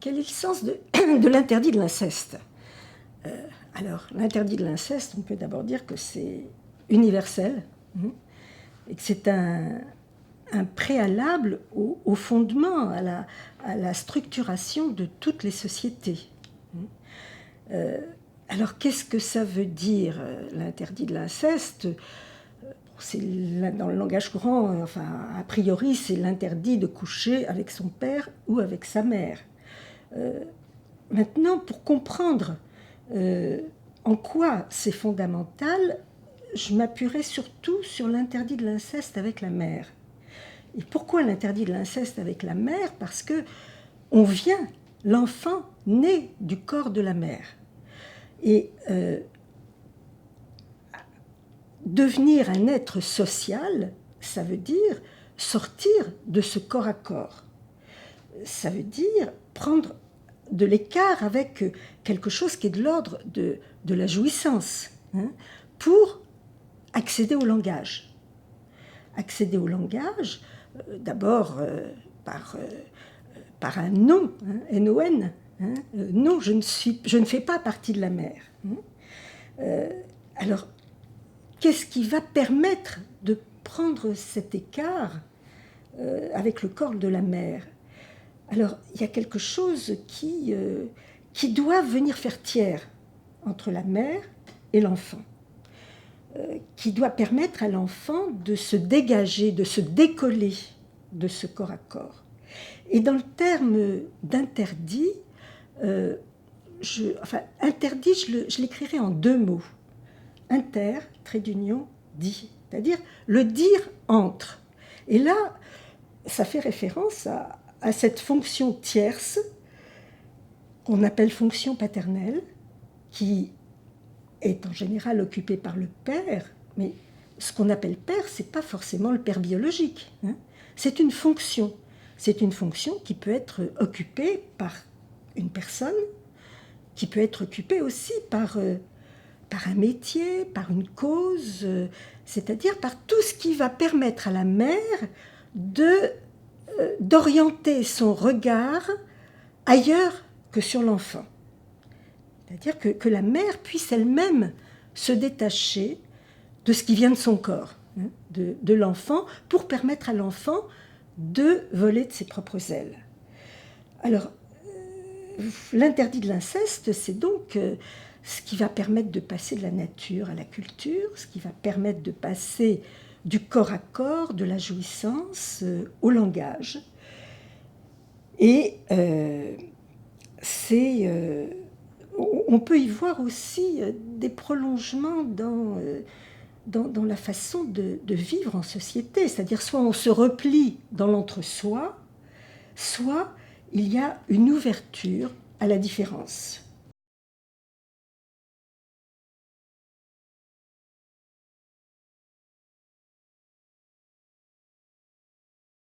quel est le sens de l'interdit de l'inceste? Alors, l'interdit de l'inceste, on peut d'abord dire que c'est universel, et que c'est un préalable au fondement, à la structuration de toutes les sociétés. Alors, qu'est-ce que ça veut dire, l'interdit de l'inceste? Dans le langage courant, enfin, a priori, c'est l'interdit de coucher avec son père ou avec sa mère. Maintenant, pour comprendre en quoi c'est fondamental, je m'appuierai surtout sur l'interdit de l'inceste avec la mère. Et pourquoi l'interdit de l'inceste avec la mère? Parce que l'enfant naît du corps de la mère. Et devenir un être social, ça veut dire sortir de ce corps à corps. Ça veut dire prendre de l'écart avec quelque chose qui est de l'ordre de la jouissance, pour accéder au langage. Accéder au langage, d'abord par un nom, N-O-N. Non, je ne fais pas partie de la mère. Alors, qu'est-ce qui va permettre de prendre cet écart avec le corps de la mère? Alors, il y a quelque chose qui doit venir faire tiers entre la mère et l'enfant, qui doit permettre à l'enfant de se dégager, de se décoller de ce corps à corps. Et dans le terme d'interdit, interdit, je l'écrirai en deux mots. Inter, trait d'union, dit. C'est-à-dire le dire entre. Et là, ça fait référence à cette fonction tierce qu'on appelle fonction paternelle, qui est en général occupée par le père, mais ce qu'on appelle père, ce n'est pas forcément le père biologique. C'est une fonction. C'est une fonction qui peut être occupée par une personne, qui peut être occupée aussi par un métier, par une cause, c'est-à-dire par tout ce qui va permettre à la mère d'orienter son regard ailleurs que sur l'enfant. C'est-à-dire que la mère puisse elle-même se détacher de ce qui vient de son corps, de l'enfant, pour permettre à l'enfant de voler de ses propres ailes. Alors, l'interdit de l'inceste, c'est donc ce qui va permettre de passer de la nature à la culture, ce qui va permettre de passer du corps à corps, de la jouissance, au langage. Et on peut y voir aussi des prolongements dans la façon de vivre en société. C'est-à-dire, soit on se replie dans l'entre-soi, soit il y a une ouverture à la différence.